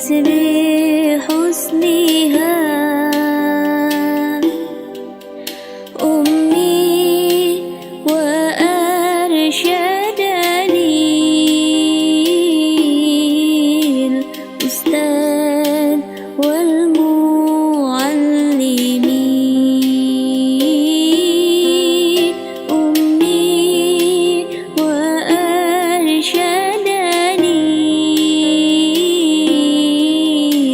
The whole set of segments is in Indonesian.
بحسنها أمي وأرشدني الأستاذ والمعلم أمي وأرشدني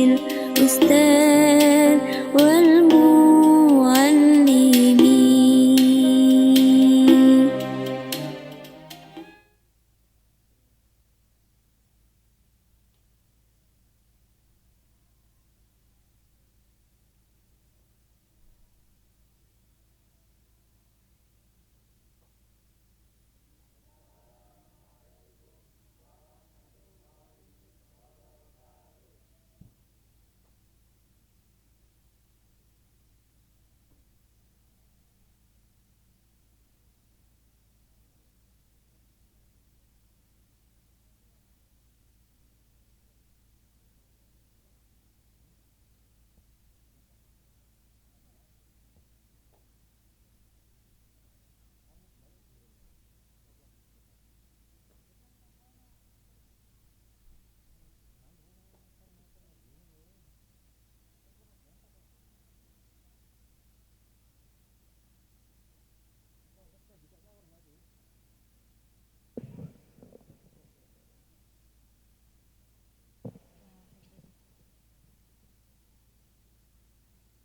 الأستاذ والمعلم.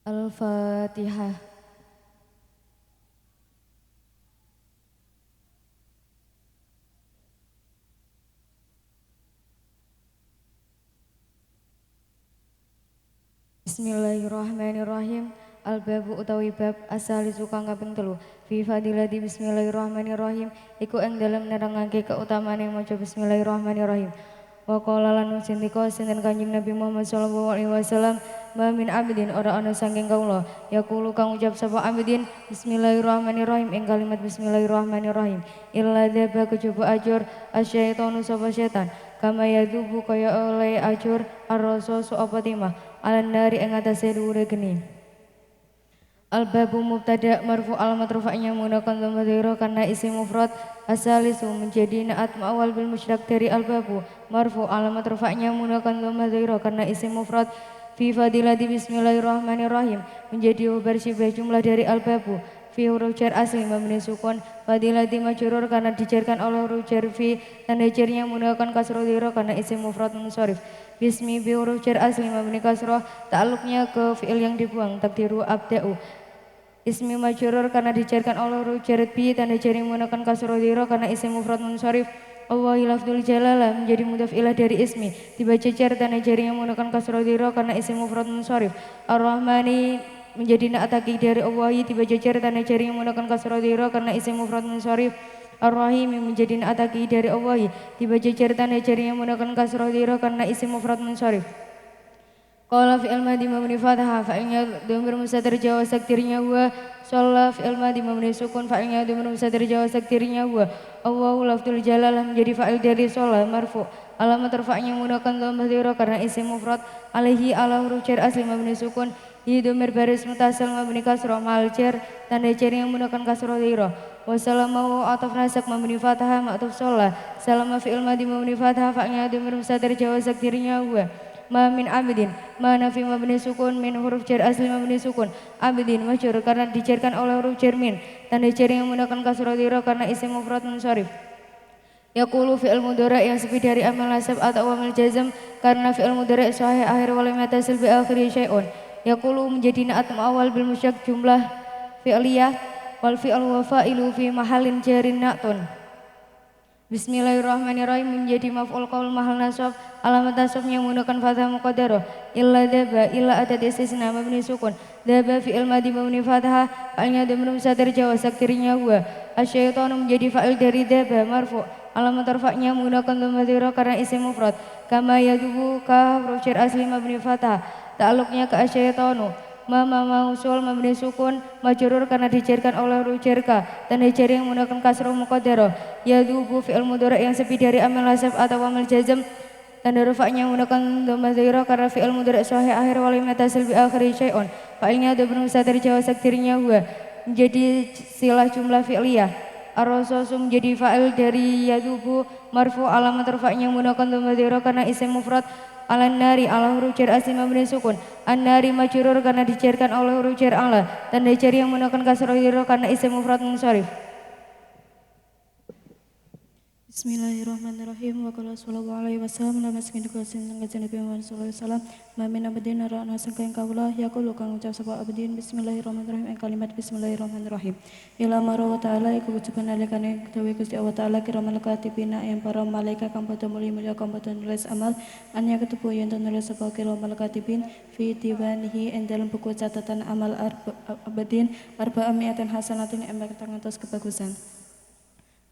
Al-Fatihah. Bismillahirrahmanirrahim. Al-babu utawi bab asalisu kang kaping 3 fi fadilati bismillahirrahmanirrahim iku ing dalem nerangake kautamane maca bismillahirrahmanirrahim. Wa qala lan sindika sinten Kanjeng Nabi Muhammad sallallahu alaihi wasallam, ma min abdin ora ana saking kaula yaqulu kang ucap sapa abdin bismillahirrahmanirrahim ing kalimat bismillahirrahmanirrahim illa dzaba kejaba ajur asyaitonu sapa setan kama yadubu kaya oleh ajur ar-rasul apa timah alan nari ing atase dhuwure geni. Al-babu mubtada marfu alamat rafa'nya menggunakan dhamma dhairah karena isim mufrad. Asalisu menjadi naat ma'awal bil musyrak dari al-babu marfu alamat rafa'nya menggunakan dhamma dhairah karena isim mufrad. Fi fadilati bismillahirrahmanirrahim menjadi bersibah jumlah dari al-babu. Fi huruf jar asli mabni sukun. Fadilati majrur karena dijarkan oleh huruf jar fi dan jarnya menggunakan kasrah dhairah karena isim mufrad munsharif. Bismi bi huruf jar asli mabni kasrah ta'alluqnya ke fi'il yang dibuang takdiru abda'u. Ismi majrur karena dijarkan oleh huruf jar bi tanda jar yang menggunakan kasrah dhairah karena isim mufrad munsharif. Allahi lafdzul jalalah menjadi mudhaf ilah dari ismi dibaca jar tanda jar yang menggunakan kasrah dhairah karena isim mufrad munsharif. Ar-Rahmani menjadi naat hakiki dari Allahi dibaca jar tanda jar yang menggunakan kasrah dhairah karena isim mufrad munsharif. Ar-Rahim menjadi naat hakiki dari Allahi dibaca jar tanda jar yang menggunakan kasrah dhairah karena isim mufrad munsharif. Qala fi'il madhi mabni fathah fa'ilnya dhamir mustatir jawaz takdirnya huwa. Shalla fi'il madhi mabni sukun fa'ilnya dhamir mustatir jawaz takdirnya huwa. Allahu lafdzul jalalah menjadi fa'il dari shalla marfu. Alamat rafa'nya menggunakan dhamma dhairah karena isim mufrad. Alaihi ala huruf jar asli mabni sukun. Hi dhamir baris muttasil mabni kasrah mal jar tanda jar yang menggunakan kasrah dhairah. Wa salamahu ataf nasak mabni fathah ma'tuf shalla. Salama fi'il madhi mabni fathah fa'ilnya dhamir mustatir jawaz takdirnya huwa. Ma min abidin ma nafi mabni sukun min huruf jar asli mabni sukun abidin majrur karena dijarkan oleh huruf jar min tanda jar yang menggunakan kasrah dhairah karena isim mufrad munsharif. Yaqulu fi'il mudhari' yang sepi dari amal nasab atau amal jazm karena fi'il mudhari' sahih akhir wa lam yatasil bi akhiri syai'un. Yaqulu menjadi naat muawwal bil musyak jumlah fi'liyah wal fi'l wa fa'ilu fi mahallin jarin na'tun. Bismillahirrahmanirrahim menjadi maf'ul qaul mahal nasab alamat nasabnya menggunakan fathah muqaddarah illa daba illa adat istisna mabni sukun daba fi'il madhi mabni fathah fa'ilnya dhamir mustatir jawaz takdirnya huwa. Asyaitanu menjadi fa'il dari daba marfu alamat rafa'nya menggunakan dhamma dhairah karena isim mufrad. Kama yadubu ka huruf jar asli mabni fathah ta'alluqnya ke asyaitanu. Ma mausul mabni sukun majrur karena dijarkan oleh huruf jar ka dan jar yang menggunakan kasrah muqaddarah. Yadubu fi'il mudhari' yang sepi dari amal nasab atau amal jazm Tanda rafa'nya menggunakan dhamma zahirah karena fi'il mudhari' sahih akhir wal mutasil bi akhiri syai'un. Fa'ilnya dhamma mustatir jawaz takdirnya huwa menjadi silah jumlah fi'liyah. Ar-rasasu menjadi fa'il dari yadubu marfu alamat rafa'nya menggunakan dhamma zahirah karena isim mufrad. Alan nari ala huruf jar asli mabni sukun. An-nari majrur karena dijarkan oleh huruf jar ala. Tanda jar yang menggunakan kasrah zahirah karena isim mufrad munsharif. Bismillahirrahmanirrahim. Wa qala sallallahu alaihi wasallam la maskin kasin ngajen Nabi Muhammad sallallahu alaihi wasallam ma min abdin ra'ana sangka yang kaulah yaqulu kang ucap sapa abdin bismillahirrahmanirrahim ing kalimat bismillahirrahmanirrahim ila maro taala iku ucapan alikane dewe Gusti Allah taala kira malaikatipina yang para malaikat kang padha mulya kang padha nulis amal anya ketupu yen nulis sapa kira malaikatipin fi diwanihi ing dalam buku catatan amal abdin arba'amiatin hasanatin embek tangantos kebagusan.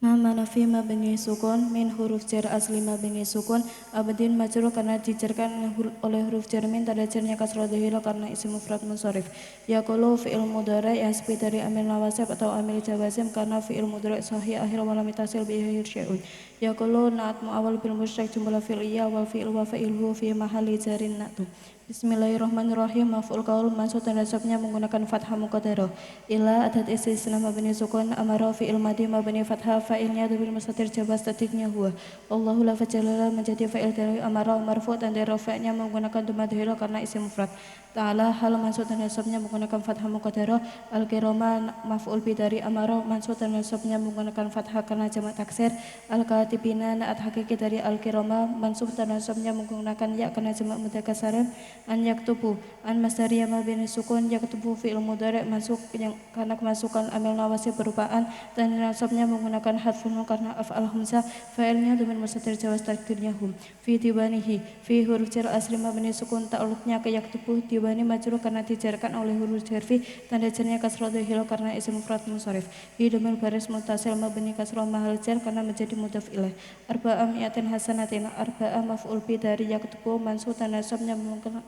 Ma nafi mabni sukun min huruf jar asli mabni sukun abadin majrur karena dijarkan oleh huruf jar min tanda jarnya kasrah dhahirah karena isim mufrad munsharif. Yaqulu fi'il mudhari' yasbi dari amil nawasib atau amil jawazim karena fi'il mudhari' sahih akhir wa lam yatasil bi akhir syai'un. Yaqulu na'at mu'awwal bil musyrik jumlah fi'liyah wal fi'il wa fa'ilhu fi mahalli jarin na'tu. Bismillahirrahmanirrahim. Maf'ul qaul mansub dan nasabnya menggunakan fathah muqaddarah. Ila adat istisna mabni sukun amara fi'il madhi mabni fathah fa'ilnya dhamir mustatir jawaz statiknya huwa. Allahu la fajalala menjadi fa'il dari amara marfu' dan dari rafa'nya menggunakan dhamma dhahirah karena isim mufrad. Ta'ala hal mansub dan nasabnya menggunakan fathah muqaddarah. Al-kirama maf'ul bi dari amara mansub dan nasabnya menggunakan fathah karena jamak taksir. Al-katibina na'at hakiki dari al-kirama mansub dan nasabnya menggunakan ya karena jamak mudzakkar salim. An yaktubu an masdari mabni sukun yaktubu fi'il mudhari' masuk yang karena kemasukan amil nawasib berupa an dan nasabnya menggunakan hadfun karena af'al hamzah fa'ilnya dhamir mustatir jawaz takdirnya hum fi diwanihi fi huruf jar asli mabni sukun ta'alluqnya ke yaktubu diwani majrur karena dijarkan oleh huruf jar fi tanda jarnya kasrah dhahirah karena isim mufrad munsharif hi dhamir baris muttasil mabni kasrah mahal jar karena menjadi mudhaf ilaih arba'a mi'atin hasanatin arba'a maf'ul bi dari yaktubu mansub dan nasabnya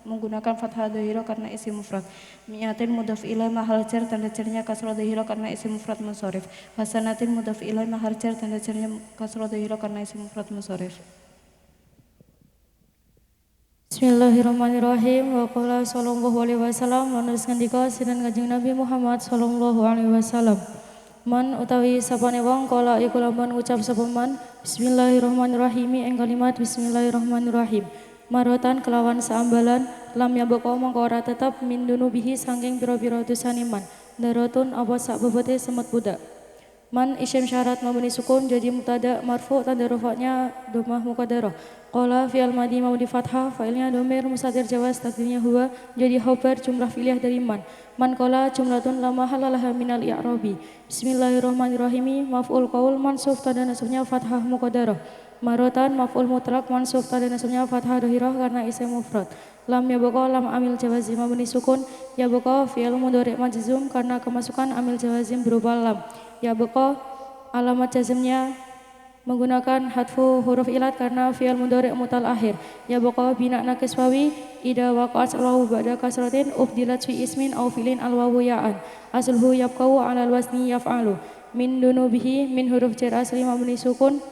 menggunakan fathah dhahirah karena isim mufrad. Mi'atin mudhaf ilaih mahal jar tanda jarnya kasrah dhahirah karena isim mufrad munsharif. Hasanatin mudhaf ilaih mahal jar tanda jarnya kasrah dhahirah karena isim mufrad munsharif. Bismillahirrahmanirrahim. Wa qala sallallahu alaihi wasallam meneruskan dika sidan Kanjeng Nabi Muhammad sallallahu alaihi wasallam. Man utawi sapane wong kala iku lamun ngucap sapa man bismillahirrahmanirrahim ing kalimat bismillahirrahmanirrahim. Marotan kelawan saambalan lam yabqa mongko ora tetep min dunubihi saking pira-pira dosane man darotun apa sak bebote semut budak man isim syarat mabni sukun jadi mubtada marfu tanda rafa'nya dhammah muqaddarah qala fi'il madhi mabni fathah fa'ilnya dhamir mustatir jawaz takdirnya huwa jadi khabar jumlah fi'liyah dari man qala jumlatun la mahalaha minal i'rabi bismillahirrahmanirrahim maf'ul qaul mansub tanda nasabnya fathah muqaddarah marotan maf'ul mutlaq mansub tanda nasabnya fathah dhahirah karena isim mufrad. Lam yabqa lam amil jawazim mabni sukun yabqa fi'il mudhari' majzum karena kemasukan amil jawazim berupa lam. Yabqa alamat jazmnya menggunakan hadfu huruf ilat karena fi'il mudhari' mutal akhir. Yabqa bina naqis wawi idza waqa'at al-wawu ba'da kasratin ubdilat fi ismin aw fi'lin al-wawu ya'an. Asluhu yabqa'u 'ala al-wazni yaf'alu. Min dunubihi min huruf jar asli mabni sukun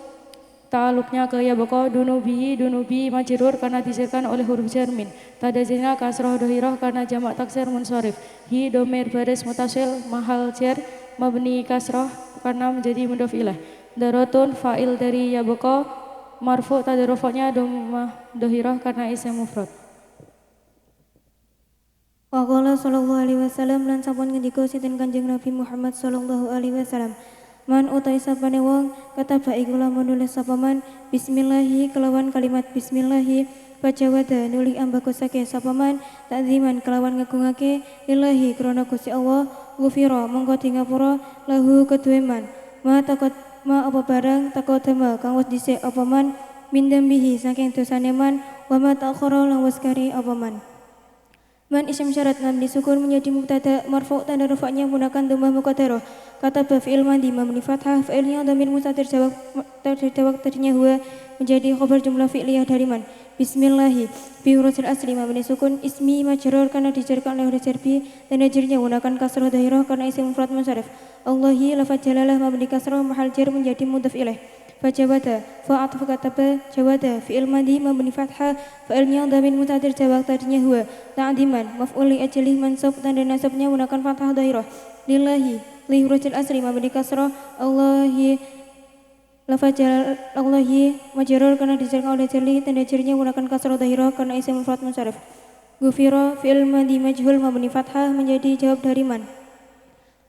ta'aluknya ke yabqa dunubi majrur karena dijarkan oleh huruf jar min tadazina kasrah dhahirah karena jamak taksir munsharif hi dhamir baris mutasil mahal jar mabni kasrah karena menjadi mudhaf ilaih darotun fa'il dari yabqa marfu tanda rafa'nya dhammah dhahirah karena isim mufrad. Wa qala sallallahu alaihi wasallam lan sampun ngendika sinten Kanjeng Nabi Muhammad sallallahu alaihi wasallam. Man utai sapane wong kataba iku lamun nulis sapa man bismillahi kelawan kalimat bismillahi baca wada nuli ambagosake sapa man takziman kelawan ngagungake lillahi krana Gusti Allah ghufira mongko di ngapura lahu kedue man ma apa barang takodama kang wis dhisik apa man min dambihi saking dosane man wa ma ta'khara lan wis kari apa man. Man isim syarat lam disukun menjadi mubtada marfu' tanda rafa'nya menggunakan dhammah muqaddarah. Kata fi'il madhi mabni fathah fa'ilnya dhamir mustatir jawab tadinya huwa menjadi khabar jumlah fi'liyah dari man. Bismillahi bi hurufil asli mabni sukun ismi majrur karena dijarkan oleh huruf jar bi dan jarnya menggunakan kasrah dhahirah karena isim mufrad munsharif. Allahi lafaz jalalah mabni kasrah mahal jar menjadi mudhaf ilaih. fajawada fa atfu kataba jawada fi'il madhi mabni fathah fa'ilnya dhamir mutadir jawab tadinya huwa ta'diman maf'ul li ajli mansub tanda nasabnya menggunakan fathah dhairah lillahi li hurufil asli mabni kasrah Allahi lafaz Allahi majrur karena dijarkan oleh jali tanda jarinya menggunakan kasrah dhairah karena isim mufrad munsharif Gufira fi'il madhi majhul mabni fathah menjadi jawab dari man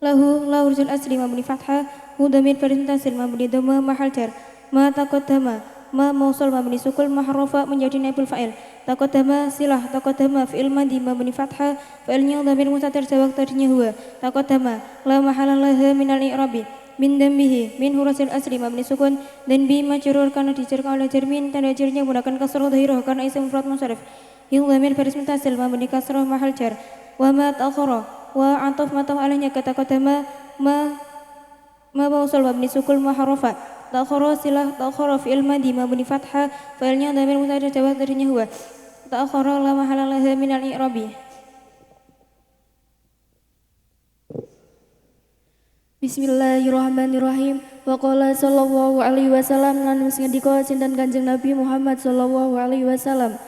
lahu la hurufil asli mabni fathah hu dhamir baris mutasil mabni dhamma mahal jar ma taqaddama ma mausul mabni sukul mahrufa menjadi naibul fa'il taqaddama silah taqaddama fi'il madhi mabni fathah fa'ilnya dhamir mustatir jawab tadinya huwa taqaddama la mahala laha minal i'rabi min dambihi min hurufil asli mabni sukun dan bi majrur karena dijarkan oleh jar min tanda jarnya menggunakan kasrah dhahirah karena isim mufrad munsharif hil dhamir baris mutasil mabni kasrah mahal jar wa ma ta'akhara wa ataf mataf alainya kata qadama ma mausul mabni sukul mahrufa ta'akhara silah ta'akhara fi'il madhi mabni fathah fa'ilnya dhamir mutadir jawab darinya huwa ta'akhara la mahala laha min al-i'rabi Bismillahirrahmanirrahim. Wa qala sallallahu alaihi wasallam lan wis ngendika sinten Kanjeng Nabi Muhammad sallallahu alaihi wasallam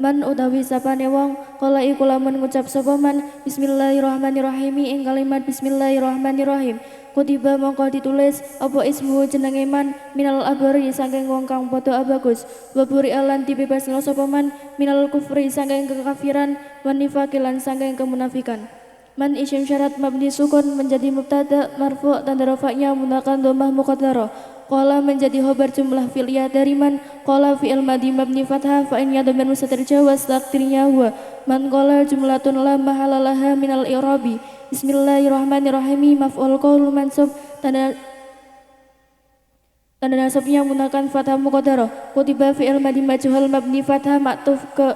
man utawi sapane wong kala iku lamun ngucap sapa man bismillahirrahmanirrahim ing kalimat bismillahirrahmanirrahim kutiba mongko ditulis apa ismu jenenge man minal abari saking wong kang padha abagus wa buri alan dibebasno sapa man minal kufri saking kekafiran wan nifaqi lan saking kemunafikan man isim syarat mabni sukun menjadi mubtada marfu tanda rafa'nya menggunakan dhammah muqaddarah qala menjadi khobar jumlah fi'liyah dari man qala fi'il madhi mabni fathah fa in yadmir mustatir jawaz takdirnya huwa man qala jumlatun la mahala laha minal i'rabi bismillahirrahmanirrahim maf'ul qaul mansub tanda nasabnya menggunakan fathah muqaddarah kutiba fi'il madhi majhul mabni fathah maktuf ke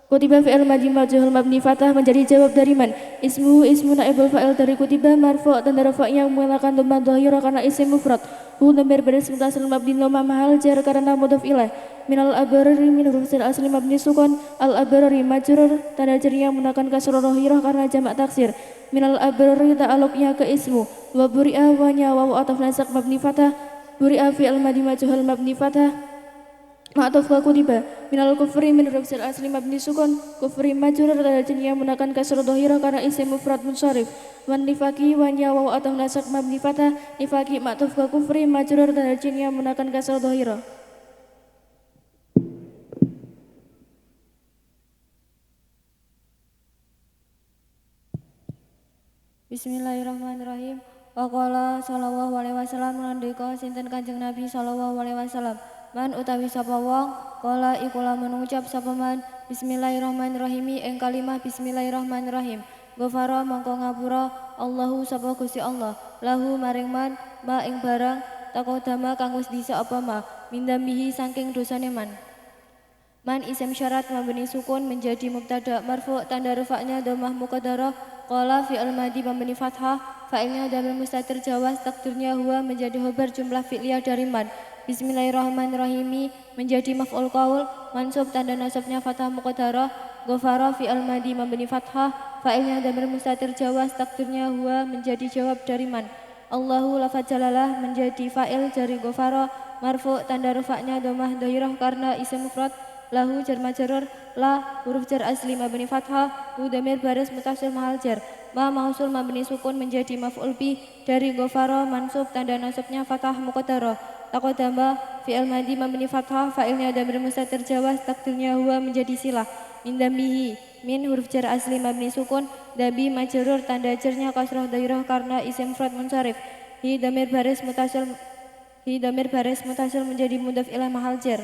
kutiba fi'il madhi majhul mabni fathah menjadi jawab dari man ismu naibul fa'il dari kutiba marfu tanda rafa'nya menggunakan dhammah dhahirah karena isim mufrad hu dhamir baris mutasil mabni dhamma mahal jar karena mudhaf ilaih minal abarari min hurufil asli mabni sukun al abarari majrur tanda jarnya menggunakan kasrah dhahirah karena jamak taksir minal abarari ta'alluqnya ke ismu wa buri'a wa nya wa ataf nasab mabni fathah buri'a fi'il madhi majhul mabni fathah ma'tuf wa kutiba minal kufri min hurufil asli mabni sukun kufri majrur tanda jarnya menggunakan kasrah dhahirah karena isim mufrad munsharif wan nifaqi wa nya wa ataf nasab mabni fathah nifaqi ma'tuf wa kufri majrur tanda jarnya menggunakan kasrah dhahirah Bismillahirrahmanirrahim. Wa qala sallallahu alaihi wasallam ngendika sinten Kanjeng Nabi sallallahu alaihi wasallam man utawi sapa wong qala iku lamun ngucap sapa man bismillahirrahmanirrahim ing kalimah bismillahirrahmanirrahim ghafara mongko ngapura Allahu sapa Gusti Allah lahu maring man ma ing barang taqaddama kang wis dhisik apa ma mindambihi saking dosane man isim syarat mabni sukun menjadi mubtada marfu tanda rafa'nya dhammah muqaddarah qala fi'il madhi mabni fathah fa'ilnya dhamir mustatir jawaz takdirnya huwa menjadi khobar jumlah fi'liyah dari man bismillahirrahmanirrahim menjadi maf'ul qaul mansub tanda nasabnya fathah muqaddarah ghafara fi'il madhi mabni fathah fa'ilnya dhamir mustatir jawaz takdirnya huwa menjadi jawab dari man Allahu lafaz jalalah menjadi fa'il dari ghafara marfu tanda rafa'nya dhammah dhairah karena isim mufrad lahu jar majrur la huruf jar asli mabni fathah hu dhamir baris mutasil mahal jar ma mausul mabni sukun menjadi maf'ul bi dari ghafara mansub tanda nasabnya fathah muqaddarah taqaddama fi'il madhi mabni fathah fa'ilnya dhamir mustatir jawaz takdirnya huwa menjadi silah min dambihi min huruf jar asli mabni sukun dabi majrur tanda jarnya kasrah dhairah karena isim mufrad munsharif hi dhamir baris mutasil menjadi mudhaf ila mahal jar.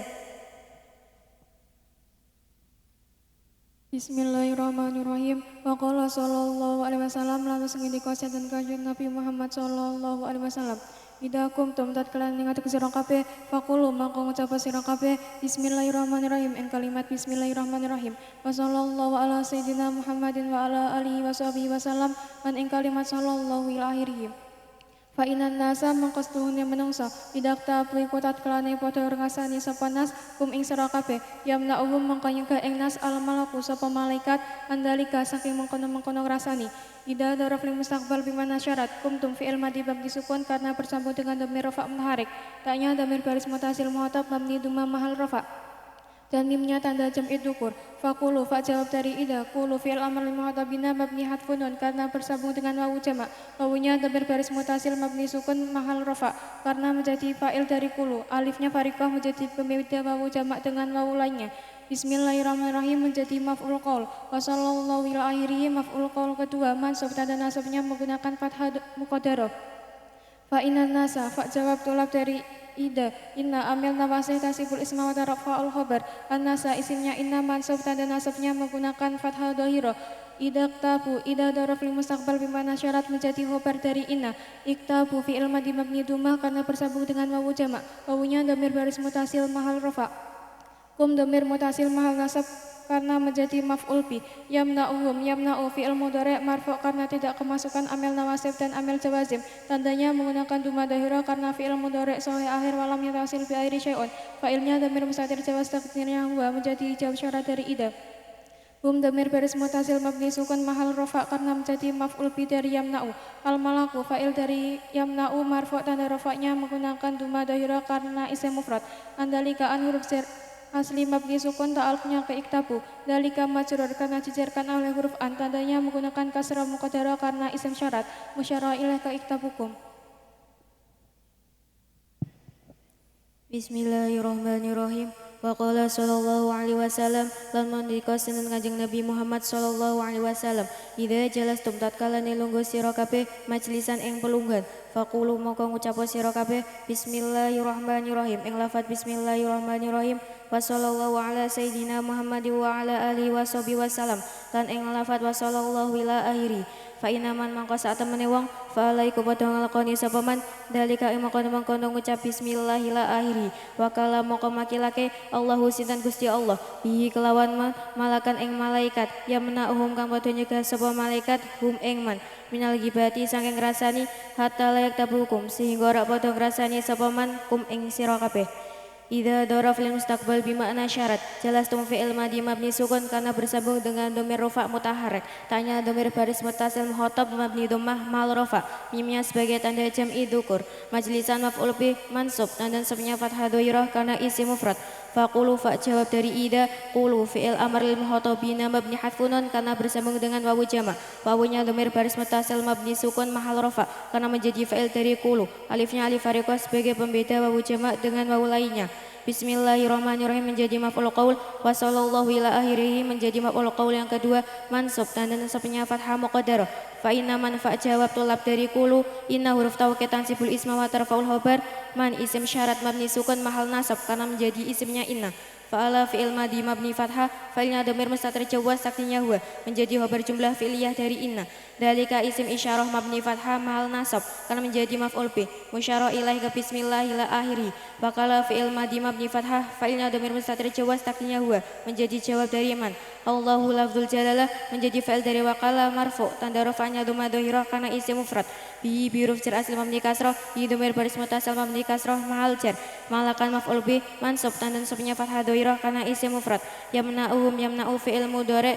Bismillahirrahmanirrahim. Wa qala sallallahu alaihi wasallam lan ngendika sinten Kanjeng Nabi Muhammad sallallahu alaihi wasallam. Idakum tumtat kalian ingat sira kabeh faqulu mangko ngucap sira kabeh bismillahirrahmanirrahim ing kalimat bismillahirrahmanirrahim. Wa sallallahu ala sayyidina Muhammadin wa ala alihi washabihi wasallam lan ing kalimat sallallahu ila akhirih. Fa inan nasa mangkastuhunnya menungsa idak tapui kotat kelane podo ngasani sapa nas kum ing sira kabeh yamna uhum mangkanyega ing nas al malaku sapa malaikat andalika saking mengkono-mengkono rasani ida daraf lil mustaqbal bimana syarat tum fi'il madi bab disukun karena bersambung dengan dhamir rafa mutaharik taknya dhamir baris mutasil muhatab mabni duma mahal rafa dan mimnya tanda jam'i dukur. Fakulu fa jawab dari ida. Kulu fi'il amr lil muhatabina mabni hatfunun karena bersambung dengan wawu jamak. Wawunya dhamir baris mutasil mabni sukun mahal rafa karena menjadi fa'il dari kulu. Alifnya farikah menjadi pembeda wawu jamak dengan wawu lainnya. Bismillahirrahmanirrahim menjadi maf'ul qaul. Wa sallallahu ila akhirih maf'ul qaul kedua mansub tanda nasabnya menggunakan fathah muqaddarah. Fa inan nasa fa jawab tulab dari ida inna amil nawasih tasibul isma wa tarafa'ul khabar an-nasa isimnya inna mansub tanda nasabnya menggunakan fathah dhahirah ida ktabu ida daraf lil mustaqbal bimana syarat menjadi khabar dari inna iktabu fi'il madi mabni dumah karena bersambung dengan wawu jamak wawunya dhamir baris mutasil mahal rafa kum dhamir mutasil mahal nasab karena menjadi maf'ul bi yamna'u fi'il mudhari' marfu' karena tidak kemasukan amil nawasib dan amil jawazim tandanya menggunakan duma dhahira karena fi'il mudhari' sahih akhir walam yatasil bi akhiri syai'un fa'ilnya dhamir mustatir jawaz takdirnya huwa menjadi jawab syarat dari ida dhamir baris mutasil mabni sukun mahal rafa karena menjadi maf'ul bi dari yamna'u al malaku fa'il dari yamna'u marfu' tanda rafa'nya menggunakan duma dhahira karena isim mufrad andalika an huruf asli mabni sukun ta'alufnya ke iktabu dalika majrur karena dijarkan oleh huruf an tandanya menggunakan kasrah muqaddarah karena isim syarat musyarah ilaih ke iktabukum. Bismillahirrahmanirrahim. Wa qala sallallahu alaihi wasallam lan mandikasen Kanjeng Nabi Muhammad sallallahu alaihi wasallam idza jalastum tatkala nilungguh sira kabeh majlisan ing pelunggan faqulu moko ngucap sira kabeh bismillahirrahmanirrahim ing lafaz bismillahirrahmanirrahim wa sallallahu ala sayyidina Muhammad wa ala alihi washabihi wasallam lan ing lafaz wa sallallahu ila akhiri fa inaman mangko sak temene wong fa alaiku padha nglakoni sapa man dalika ing mangkono ngucap bismillah ila akhiri wa kala moko makilake Allahu sinten Gusti Allah bihi kelawan malakan ing malaikat yamna'uhum kang padha nyegah sapa malaikat hum ing man minal gibati saking ngrasani hatta layak tabukum sehingga ora padha ngrasani sapa man kum ing sira kabeh. Idza daraf lil mustaqbal bimakna syarat jelas tum fi'il madi mabni sukun karena bersambung dengan dhamir rafa mutaharrik tanya dhamir baris muttasil mukhatab mabni dhammah mal rafa mimnya sebagai tanda jam'i dzukur majlisan maf'ul bih mansub tanda nasabnya fathah dhairah karena isi mufrad faqulu fa jawab dari ida qulu fi'il amr lil mukhatabina mabni hadfunun karena bersambung dengan wawu jamak wawunya dhamir baris muttasil mabni sukun mahal rafa karena menjadi fa'il dari qulu alifnya alif fariqah sebagai pembeda wawu jamak dengan wawu lainnya. Bismillahirrahmanirrahim menjadi maf'ul qaul wa sallallahu ila akhirih menjadi maf'ul qaul yang kedua mansub tanda nasabnya fathah muqaddarah fa inna man fa jawab tulab dari qulu inna huruf taukid tansibul isma wa tarfa'ul khabar man isim syarat mabni sukun mahal nasab karena menjadi isimnya inna fa'ala fi'il madi mabni fathah fa'ilnya dhamir mustatir jawaz takdinya huwa menjadi khabar jumlah fi'liyah dari inna dalika isim isyarah mabni fathah mahal nasab karena menjadi maf'ul bih musyarah ilaih ke bismillah ila akhiri bakala fi'il madi mabni fathah fa'ilnya dhamir mustatir jawaz takdinya huwa menjadi jawab dari man Allahu lafzul jalalah menjadi fa'il dari wakala marfu tanda rafa'nya dhamma dhahirah karena isim mufrad bi huruf jar asli mabni kasrah di dhamir baris muttasil mabni kasrah mahal jar malakan maf'ul bih mansub tanda nasabnya fathah dhahirah karena isim mufrad yamna'u fi'il mudhari'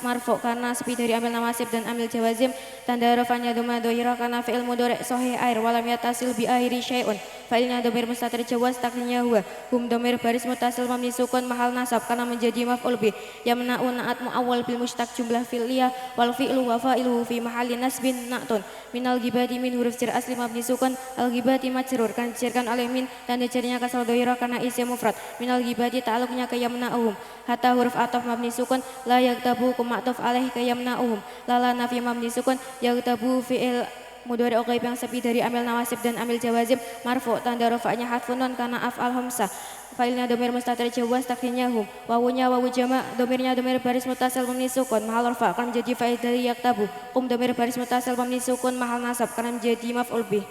marfu karena sepi dari amil nawasib dan amil jawazim tanda rafa'nya dhamma dhahirah karena fi'il mudhari' sahih air walam yatasil bi akhiri syai'un fa'ilnya dhamir mustatir jawaz takdinya huwa dhamir baris muttasil mabni sukun mahal nasab karena menjadi maf'ul bih yamna'u na'at muawwal bil mushtaq jumlah fi'liyah wal fi'lu wa fa'iluhu fi mahalli nasbin na'tun minal ghibati min huruf jar asli mabni sukun al ghibati majrur kan dijarkan oleh min dan dijarnya kasal dhairah karena isim mufrad minal ghibati ta'alluqnya ke yamna'uhum hatta huruf ataf mabni sukun la yaktabu kum ma'tuf alaih ke yamna'uhum lala nafi mabni sukun yaktabu fi'il mudhari' ghaib yang sepi dari amil nawasib dan amil jawazim marfu tanda rafa'nya hadfun nun karena af'al hamzah fa'ilnya dhamir mustatir jawaz takdirnya hum wawunya wawu jamak dhamirnya dhamir baris muttasil mabni sukun mahal rafa akan menjadi fa'il dari yaktabu kum dhamir baris muttasil mabni sukun mahal nasab karena menjadi maf'ul bih.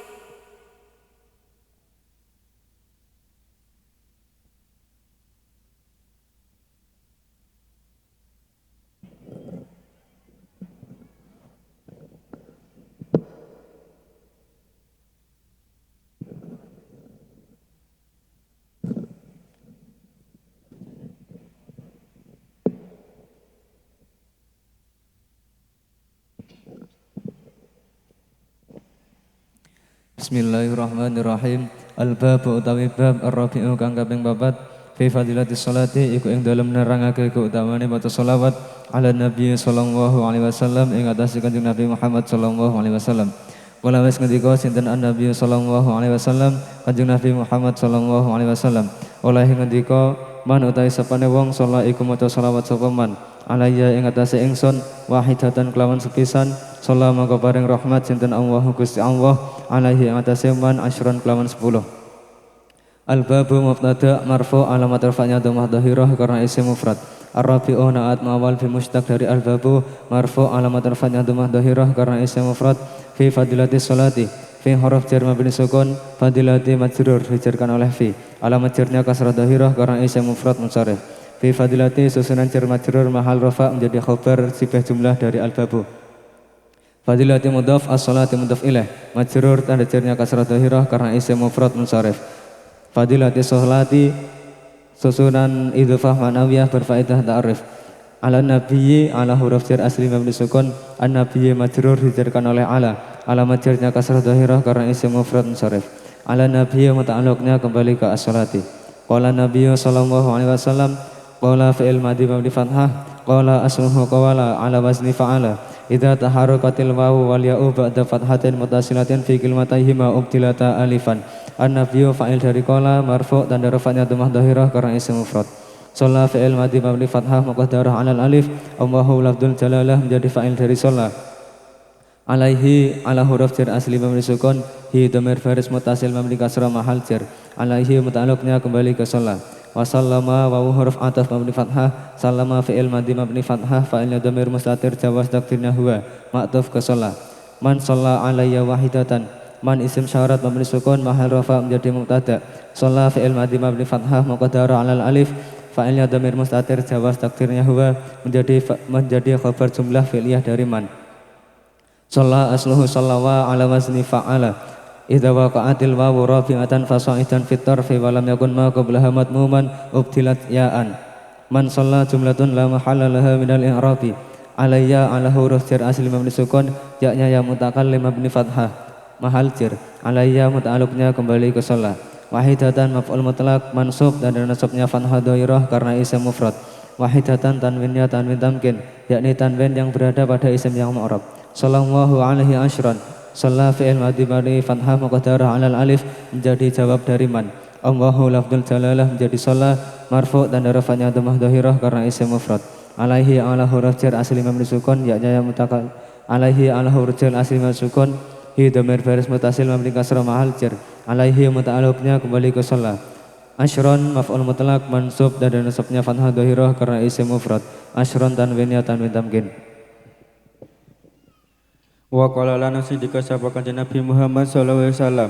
Bismillahirrahmanirrahim. Al-bab utawi bab ar-rabi'u kang kaping 4 fi fadilatis sholati iku ing dalem nerangake keutamaane maca sholawat ala Nabi sallallahu alaihi wasallam ing atas Kanjeng Nabi Muhammad sallallahu alaihi wasallam. Kala wis ngendika sinten an-Nabi sallallahu alaihi wasallam Kanjeng Nabi Muhammad sallallahu alaihi wasallam oleh ngendika man utawi sapane wong salat iku maca sholawat sapa man alaya ing atase ingsun wahidatan kelawan sepisan salat maka paring rahmat sinten Allah Gusti Allah alaihi ing atase man asyran kelawan 10. Al-babu mubtada marfu alamat rafa'nya dhammah dhahirah karena isim mufrad. Ar-rabi'u na'at ma'awal fi mushtaq dari al-babu marfu alamat rafa'nya dhammah dhahirah karena isim mufrad fi fadilatis sholati fi huruf jar mabni sukun fadilati majrur dijarkan oleh fi alamat jarnya kasrah dhahirah karena isim mufrad munsharif. Fi fadilati susunan jar majrur mahal rafa' menjadi khabar sifat jumlah dari al-babu. Fadilati mudhaf as-sholati mudhaf ilaih majrur tanda jarnya kasrah dhahirah karena isim mufrad munsharif. Fadilati sholati susunan idhofah ma'nawiyah berfaedah ta'arif. Ala nabiyyi ala huruf jar asli mabni sukun an nabiyyi majrur dijarkan oleh ala alamat jarnya kasrah dhahirah karena isim mufrad munsharif. Ala nabiyyi muta'alliqnya kembali ke as-sholati. Qala nabiyyu sallallahu alaihi wasallam qala fi'il madhi mabni fathah qala asluhu qawala ala wazni fa'ala idza taharakatil wawu wal ya'u ba'da fathatin mutasilatin fi kalimatayhima ubtilata alifan. An-nabiyyu fa'il dari qala marfu' tanda rafa'nya dhammah dhahirah karena isim mufrad. Shalla fi'il madhi mabni fathah muqaddarah 'alal alif Allahu lafdzul jalalah menjadi fa'il dari shalla. Alaihi ala huruf jar asli mabni sukun hi dhamir baris muttasil mabni kasrah mahal jar. Alaihi muta'alliqnya kembali ke shalla. Wa sallama wa huruf ataf mabni fathah sallama fi'il madhi mabni fathah fa'ilnya dhamir mustatir jawaz takdirnya huwa ma'tuf ke shalla. Man shalla alayya wahidatan man isim syarat mabni sukun mahal rafa menjadi mubtada. Shalla fi'il madhi mabni fathah muqaddara 'alal alif fa'ilnya dhamir mustatir jawaz takdirnya huwa menjadi khabar jumlah fi'liyah dari man. Shalla asluhu shallawa 'ala wazni fa'ala idza waqa'atil wawu rafi'atan fasa'idan fit tarfi wa lam yakun ma qablaha madmuman ubtilat ya'an. Man shalla jumlatun la mahalla laha minal i'rabi alayya 'ala huruf jar asli mabni sukun ya'-nya ya mutakallim mabni fathah mahal jar. Alayya muta'alliqnya kembali ke shalla. Wahidatan maf'ul mutlaq mansub dan nasabnya fathah dhairah karena isim mufrad. Wahidatan tanwinnya tanwin tamkin yakni tanwin yang berada pada isim yang mu'rab. Sallallahu alaihi asyran. Shalla fi'il madhi mabni fathah muqaddarah 'alal alif menjadi jawab dari man. Allahu lafdzul jalalah menjadi shalla marfu' dan rafa'nya dhammah dhahirah karena isim mufrad. Alaihi ala huruf jar asli mabni sukun ya'-nya ya mutakal. Alaihi ala huruf jar asli mabni sukun hi dhamir baris muttasil mabni kasrah mahal jar. Alaihi muta'alliqnya kembali ke shalla. Asyron maf'ul mutlaq mansub dan nasabnya fathah dhahirah karena isim mufrad. Asyron tanwinnya tanwin tamkin. Wa qala lana sidika sapa Kanjeng Nabi Muhammad sallallahu alaihi wasallam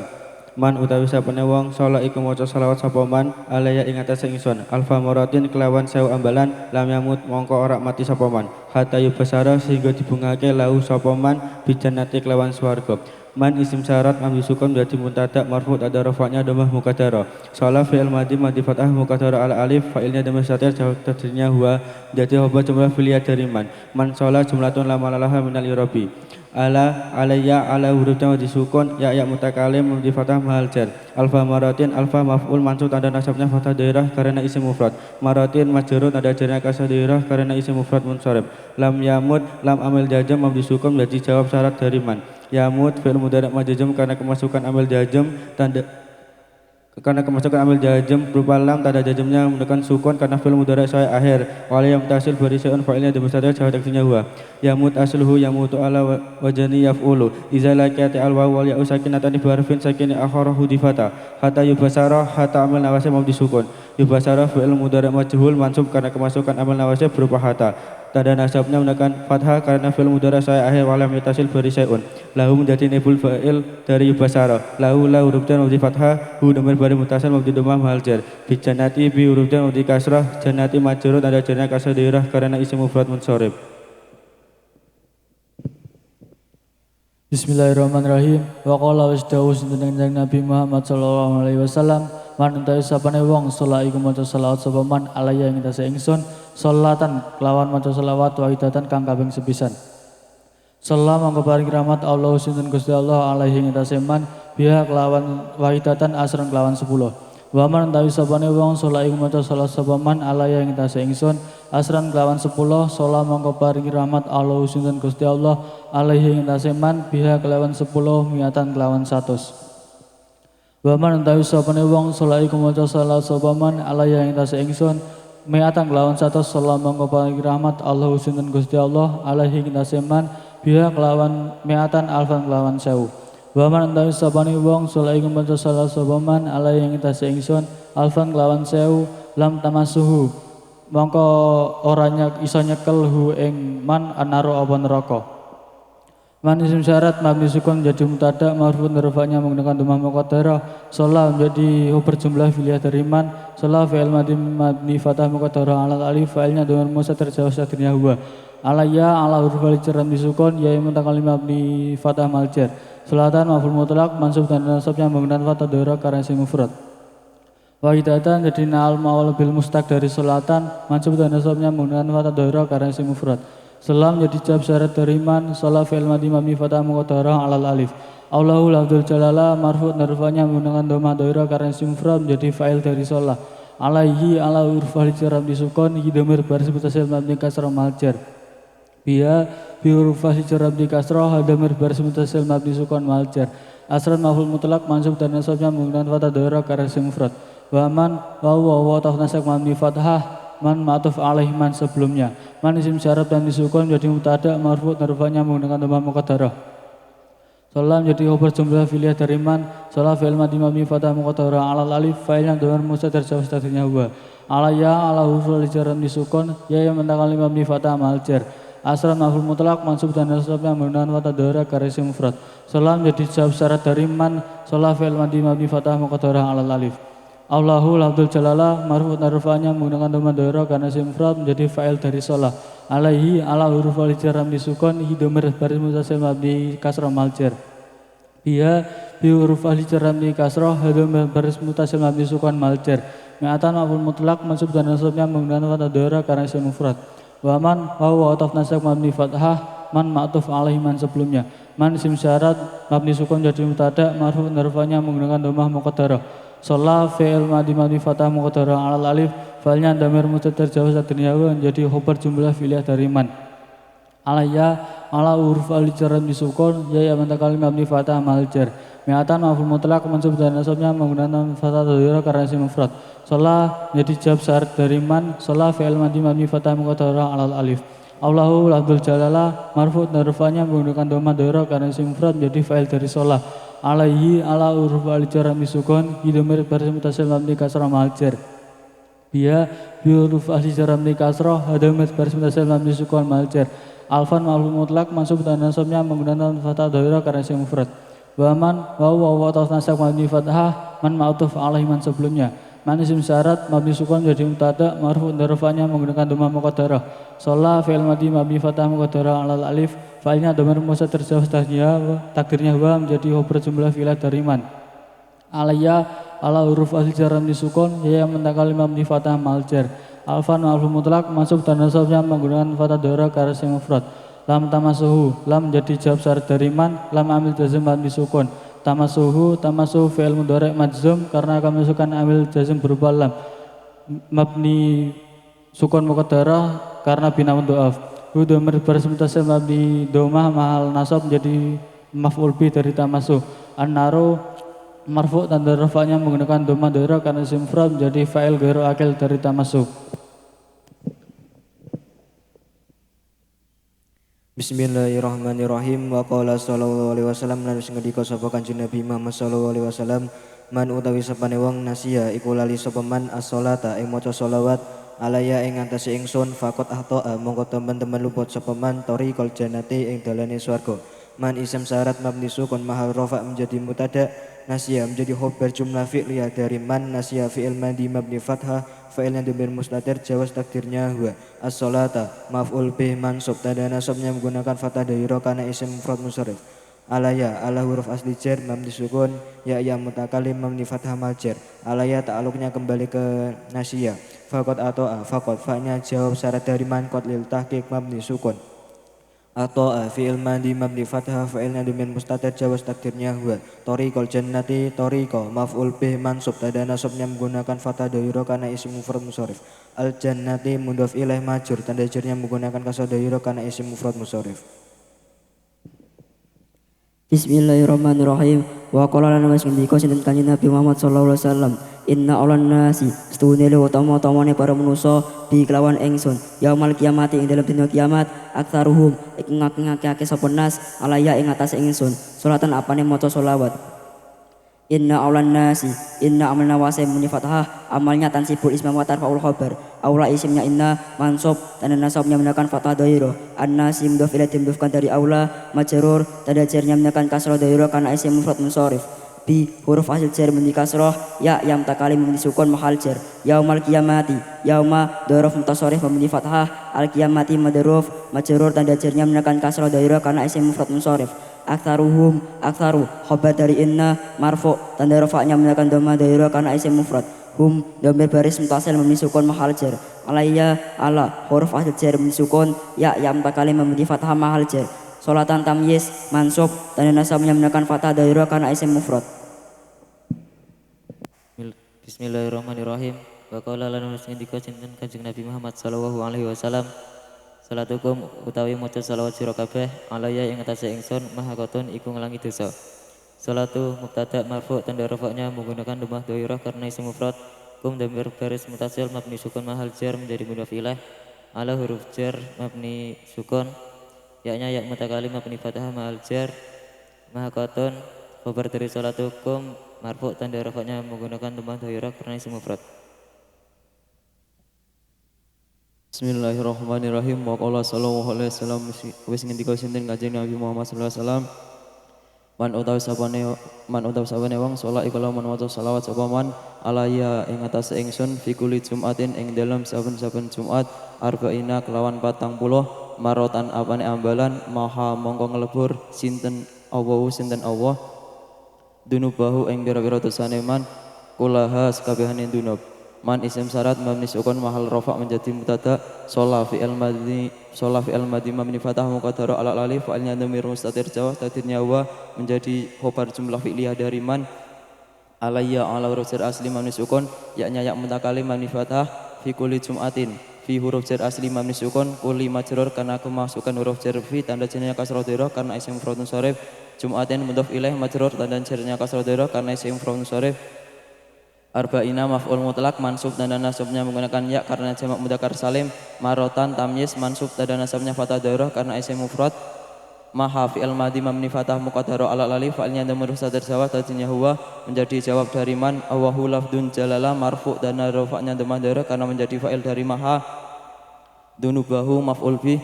man utawi sapane wong salat iku maca selawat sapa man alaya ing atase ingsun alfa maratin kelawan 1000 ambalan lam yamut mongko ora mati sapa man hatta yubasara sehingga dibungake lahu sapa man bijannati kelawan swarga. Man isim syarat mabni sukun berarti muntada marfu' ada rafa'nya dhammah muqaddara. Shalla fi'il madhi mabni fathah muqaddara al alif fa'ilnya dhamir mustatir jawab takdirnya huwa jadi huwa jumlah fi'liyah dari man. Man shalla jumlatun la malalaha minal i'rabi. Ala alayya ala hurufnya mabni sukun ya mutakalim mabni fathah mahal jar. Alfa maratin alfa maf'ul mansub tanda nasabnya fathah dhairah karena isim mufrad. Maratin majrur tanda jarnya kasrah dhairah karena isim mufrad munsharif. Lam yamut lam amil jazm mabni sukun berarti jawab syarat dari man. Yamut fi'il mudhari' majzum karena kemasukan amil jazm berupa lam tanda jazmnya menggunakan sukun karena fi'il mudhari' saya akhir wala yamtasil barisaun fa'ilnya dimustatir jawab takdirnya huwa yamut asluhu yamutu ala wajani yaf'ulu idza laqiyati al wawu wal ya'u sakinatan bi harfin sakin akharahu difata hatta yubasara hatta amil nawasib mabni sukun yubasara fi'il mudhari' majhul mansub karena kemasukan amil nawasib berupa hatta tanda nasabnya menggunakan fathah karena fi'il mudhari' saya akhir wala yamtasil barisaun lahu menjadi nibul fa'il dari yubasara lahu huruf jar mabni fathah hu dhamir bari muttasil mabni dhammah mahal jar bi jannati bi huruf jar mabni kasrah jannati majrur tanda jarnya kasrah dhairah karena isim mufrad munsharif. Bismillahirrahmanirrahim. Wa qala wasdawu sinten Nabi Muhammad sallallahu alaihi wasallam man utawi sapane wong salat iku maca selawat sapa man alaya ing atase ingsun salatan kelawan maca selawat wahidatan kang kaping sepisan. Salam mongko paring rahmat Allah sinten Gusti Allah alaihi ngatasi man biha kelawan wahidatan asran kelawan 10. Wa man utawi sapane wong salat iku maca salat sapa man alaya ing ngatasi ingsun asran kelawan 10. Salam mongko paring rahmat Allah sinten Gusti Allah alaihi ngatasi man biha kelawan 10 miatan kelawan 100. Wa man utawi sapane wong salat iku maca salat sapa man alaya ing ngatasi ingsun miatan kelawan 100. Salam mongko paring rahmat Allah sinten Gusti Allah alaihi ngatasi man biha kelawan miatan alfan kelawan 1000. Wa man utawi sapane wong salat iku maca salat sapa man ala ing ngatasi ingsun alfan kelawan 1000 lam tamasuhu mongko ora iso nyekel hu ing man anaro apa neraka. Man isim syarat mabni sukun jadi mutada marfu rafa'nya menggunakan dhamma muqaddarah. Salat menjadi berjumlah fi'il dari man. Salat fi'il mabni fathah muqaddarah ala alif fa'ilnya dengan musa terjawab akhirnya huwa. Alaya ala huruf al-jar disukun ya mutakallim mabni fathah maljar. Salatan maf'ul mutlaq mansub dan nasabnya menggunakan fathah dhairah karena isim mufrad. Wahidatan jadi na'al ma'al bil mustaq dari salatan mansub dan nasabnya menggunakan fathah dhairah karena isim mufrad. Salam jadi jawab syarat dari man salat fi'il madhi mabni fathah muqaddarah alal alif. Allahu lafdzul jalala marfu' narfanya menggunakan dhamma dhairah karena isim mufrad menjadi fa'il dari salat. Alaihi ala huruf al-jar disukun hidamir baris mutasil mabni kasrah maljar. Biha bi huruf al-jar di kasrah hadamir baris mutasil mabni sukun maljar. Asran maf'ul mutlaq mansub dan nasabnya menggunakan fathah dhairah karena isim mufrad. Wa man wa tafnasak mabni fathah man ma'tuf alaih man sebelumnya. Man isim syarat dan disukun jadi mutada marfu' narfanya menggunakan dhamma muqaddarah. Salam jadi berjumlah fi'il dari man. Salam fi'il madhi mabni fathah muqaddarah alal alif fa'ilnya dengan musa terjawab statusnya huwa. Alaya ala huruf al-jar disukun ya yang mentakallim mabni fathah maljar. Asran maf'ul mutlaq mansub dan nasabnya menggunakan fathah dhairah karena isim mufrad. Salam jadi jawab syarat dari man. Salam fi'il madhi mabni fathah muqaddarah alal alif. Allahu lafdzul jalala marfu' narfa'nya menggunakan dhamma dhairah karena isim mufrad menjadi fa'il dari shalah. Alaihi ala huruf al-jar disukun hidamir baris mutasil mabni kasrah maljar. Biha bi huruf al-jar di kasrah hidamir baris mutasil mabni sukun maljar. Mi'atan maf'ul mutlaq mansub dan nasabnya menggunakan fathah dhairah karena isim mufrad. Wa man wa ataf nasab mabni fathah man ma'tuf alaihi man sebelumnya. Man isim syarat mabni sukun jadi mutada marfu' narfa'nya menggunakan dhammah muqaddarah. Salat fi'il madhi mabni fathah muqaddarah alal alif fa'ilnya dhamir mustatir jawab sadriyawa menjadi khobar jumlah fi'il dari man. Alaya ala huruf al-jar disukun ya mutakallim mabni fathah maljar. Mi'atan maf'ul mutlaq mansub dan nasabnya menggunakan fathah dhairah karena isim mufrad. Salat jadi jawab syarat dari man. Salat fi'il madhi mabni fathah muqaddarah alal alif. Allahu lafdzul jalala marfu' narfa'nya menggunakan dhamma dhairah karena isim mufrad menjadi fa'il dari salat. Alaihi ala huruf al-jar disukun hidamir baris mutasil mabni kasrah maljar. Biha bi huruf al-jar kasrah hadamir baris mutasil mabni sukun maljar. Alfan maf'ul mutlaq mansub dan nasabnya menggunakan fathah dhairah karena isim mufrad. Wa man wa ataf nasab mabni fathah man ma'tuf alaihi man sebelumnya. Man isim syarat mabni sukun jadi mutada marfu' narfa'nya menggunakan dhamma muqaddarah. Salat fi'il madhi mabni fathah muqaddarah alal alif fa'ilnya dhamir musa terjawab takdirnya wa menjadi khobar jumlah fi'il dari man. Alaya ala huruf al-jar disukun ya mentakallim mabni fathah maljar. Alfan maf'ul mutlaq mansub dan nasabnya menggunakan fathah dhairah karena isim mufrad. Lam tamasuhu lam menjadi jawab syarat dari man. Lam amil jazm mabni sukun. Tamasuhu fi'il mudhari' majzum karena akan masukkan amil jazm berupa lam. Mabni sukun muqaddarah karena bina mudhaf. Hu dhamir baris mutasil mabni dhammah mahal nasab menjadi maf'ul bi dari tamasuh. An-naru marfu' dan rafa'nya menggunakan dhamma dhairah karena isim mufrad menjadi fa'il ghairu akil dari tamasuh. Bismillahirrahmanirrahim. Wa qala sallallahu alaihi wasallam lan ngendika sapa Kanjeng Nabi Muhammad sallallahu alaihi wasallam man utawi sapane wong nasia iku lali sapa man as-sholata ing maca sholawat alaya ing ngantasi ingsun faqat ahta'a mongko teman-teman luput sapa man thariqal jannati ing dalane swarga. Man isim syarat mabni sukun mahal rafa menjadi mutada nasia menjadi khobar jumlah fi'liyah dari man nasia fi'il madhi mabni fathah fa'ilnya dhamir mustatir jawaz takdirnya huwa. As-sholata maf'ul bih mansub tanda nasabnya menggunakan fathah dhairah karena isim mufrad munsharif. Alaya ala huruf asli jar mabni sukun ya mutakallim mabni fathah maljar. Alaya ta'aluknya kembali ke nasia. Faqat atau faqat fa'nya jawab syarat dari man qad lil tahqiq mabni sukun. Ato'a fi'il madi mabni fathah fa'ilnya domin mustatir jawaz takdirnya huwa. Tariqal jannati tariqa maf'ul bih mansub tanda nasabnya menggunakan fathah dhairah karena isim mufrad munsharif. Al jannati mudhaf ilaih majrur tanda jarnya menggunakan kasrah dhairah karena isim mufrad munsharif. Bismillahirrahmanirrahim. Wa qala lana masngendika sinten Kanjeng Nabi Muhammad sallallahu alaihi wasallam, inna aulan nasi setune utama-utamane para manusa bi kelawan ingsun yaumal kiamati ing dalam dina kiamat aktsaruhum ing ngake-ngake sapa nas alaya ing atase ingsun salatan apane maca selawat. Inna aulan nasi inna amalna wase muni fathah amalnya tansibul isma wa tarfaul khabar aula isimnya inna mansub tanda nasabnya menggunakan fathah dhairah an-nasi mudhaf ilaih dimudhafkan dari aula majrur tanda jarnya menggunakan kasrah dhairah karena isim mufrad munsharif. Bi huruf asal jar muni kasrah ya yang takalim muni sukun mahal jar yaumal qiyamati yauma dzaraf mutasarrif muni fathah al qiyamati madruf majrur tanda jarnya menggunakan kasrah dhairah karena isim mufrad munsharif. Aktsaruhum aktsaru khabar dari inna marfu tanda rafa'nya menggunakan dhamma dhairah karena isim mufrad. Hum dhamir baris mutasil muni sukun mahal jar alayya ala huruf asal jar muni sukun ya yang takalim muni fathah mahal jar. Salatan tamyiz mansub tanda nasabnya menggunakan fathah dhairah karena isim mufrad. Bismillahirrahmanirrahim. Wa qala lana ngendika sinten Kanjeng Nabi Muhammad sallallahu alaihi wasallam, salatukum utawi maca selawat sira kabeh alaya ing atase ingsun mahakotun iku ngelangi dosa. Salatu mubtada marfu tanda rafa'nya menggunakan dhammah dhairah karena isim mufrad. Kum dhamir baris mutasil mabni sukun mahal jar menjadi mudhaf ilaih. Ala huruf jar mabni sukun yaknya ya mutakalim mabni fathah mahal jar. Mahakotun khabar dari salatukum marfu tanda rafa'nya menggunakan dhammah dhairah karena isim mufrad. Bismillahirrahmanirrahim. Wa qala sallallahu alaihi wasallam wis ngendika sinten Kanjeng Nabi Muhammad sallallahu alaihi wasallam, man utawi sabane wong salat iku lamun maca selawat sapa man alaya ing atase ingsun fi kulli jumatin ing dalem saben-saben Jumat arba'ina kelawan 40 marotan apane ambalan maha mongko nglebur sinten Allah dunubahu ing pira-pira dosane man kulaha sakabehane dunub. Man isim syarat mabni sukun mahal rafa menjadi mutada shola fi'il madi mabni fatah muqaddara ala alif fa'ilnya dhamir mustatir jawab takdirnya wa menjadi khobar jumlah fi'liyah dari man alayya ala huruf jar asli mabni sukun yaknya ya mutakalim mabni fatah fi kulli jum'atin fi huruf jar asli mabni sukun kulli majrur karena kemasukan huruf jar fi tanda jarnya kasrah dhairah karena isim mufrad munsharif. Jum'atin mudhaf ilaih majrur tanda jarnya kasrah dhairah karena isim mufrad munsharif. Arba'ina maf'ul mutlak mansub tanda nasabnya menggunakan ya karena jamak mudzakkar salim. Marotan tamyiz mansub tanda nasabnya fathah dhairah karena isim mufrad. Maha fi'il madi mabni fathah muqaddara ala alif fa'ilnya dhamir mustatir jawab tadinya huwa menjadi jawab dari man awahu lafdun jalalah marfu dan rafa'nya dhammah dhairah karena menjadi fa'il dari maha. Dunubahu maf'ul bih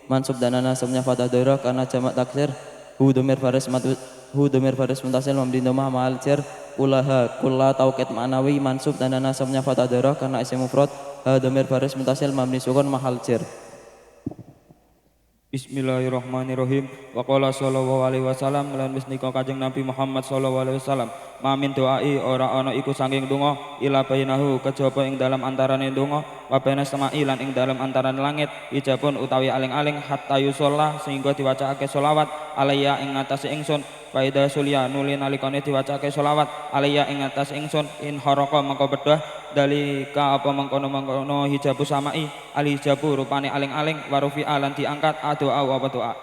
mansub dan nasabnya fathah dhairah karena jamak taksir. Hu dhamir baris muntasil mabni dhammah ma'al jar. Ulaha kulla taukid ma'nawi mansub dan nasabnya fathah dhairah karena isim mufrad. Ha dhamir baris muntasil mabni sukun mahal jar. Bismillahirrahmanirrahim. Wa qala sallallahu alaihi wasallam lan wis nika Kanjeng Nabi Muhammad sallallahu alaihi wasallam, mamin doai ora ana iku saking donga ila bainahu kejaba ing dalam antarane donga wa baina sama'i lan ing dalam antarane langit ijabun utawi aling-aling hatta yusalla sehingga diwacakake selawat alayya ing atase ingsun. Faida sulya nuli nalikane diwacake selawat alayya ing atas ingsun in haraka mangko bedah dalika apa mangkono hijabu samai al hijabu rupane aling-aling warufi alan diangkat doa apa doa.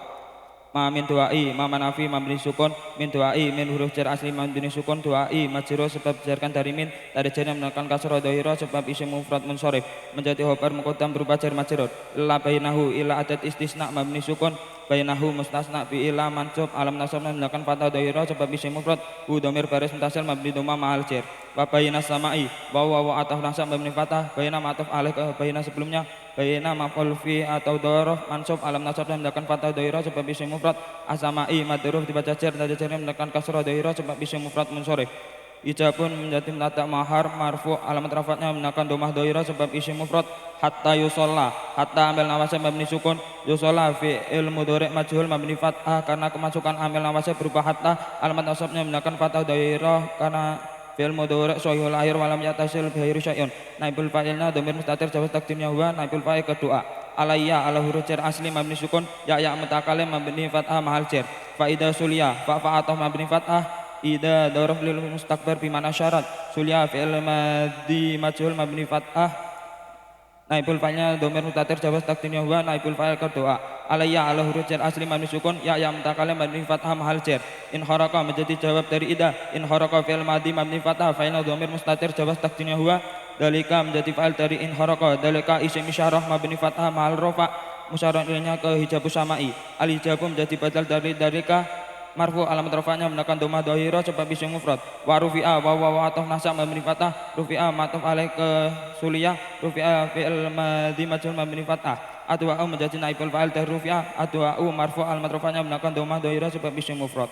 Min doai mamanafi mabni sukun min doai min huruf jar asli mabni sukun doai majrur sebab jarkan dari min tadi jar menekan kasrah dhairah sebab isim mufrad munsharif menjadi khobar muqaddam berupa jar majrur la bainahu ila adat istisna mabni sukun bainahu mustasna fi ila mansub alam nasab menekan fathah dhairah sebab isim mufrad hu dhamir baris mutasil mabni dhamma ma'al jar wa bainas samai wa ataf nasab mabni fathah baina ma'tuf alaih baina sebelumnya baina maf'ul fi atau dhairah mansub alam nasab menekan fathah dhairah sebab isim mufrad asamai madruf dibaca jar tanda jarnya menekan kasrah dhairah sebab isim mufrad munsharif. Ijabun menjadi mata mahar marfu alamat rafa'nya menekan dhammah dhairah sebab isim mufrad. Hatta yusalla hatta amil nawasib mabni sukun yusalla fi'il mudhari' majhul mabni fathah karena kemasukan amil nawasib berupa hatta alamat nasabnya menekan fathah dhairah karena fi'il mudhari' sahihul akhir walam yatasil bihi syai'un. Naibul fa'ilna dhamir mustatir jawaz takdirnya huwa naibul fa'il kedua. alayya ala huruf jar asli mabni sukun ya mutakalim mabni fathah mahal jar fa idza suliya fa atah mabni fathah ida daraf lil mustakbar bi mana syarat suliya fi'il madhi majhul mabni fathah naibul fa'ilnya dhamir mutatir jawaz takdirnya huwa naibul fa'il kedua alayya ala huruf jar asli mabni sukun ya mutakalim mabni fathah mahal jar in haraka menjadi jawab dari ida in haraka fi'il madhi mabni fathah fa'ilnya dhamir mustatir jawaz takdirnya huwa dalika menjadi fa'il dari in haraka dalika isim isyarah mabni fathah mahal rafa musyarah ilainya ke hijabus samai al hijabu menjadi badal dari dalika marfu alamat rafa'nya menggunakan dhamma dhahirah sebab isim mufrad wa rufi'a wa ataf nasab mabni fathah rufi'a matuf alaih ke suliyah rufi'a fi'il madhi majhul mabni fathah adwa'u menjadi naibul fa'il dari rufi'a adwa'u marfu alamat rafa'nya menggunakan dhamma dhahirah sebab isim mufrad.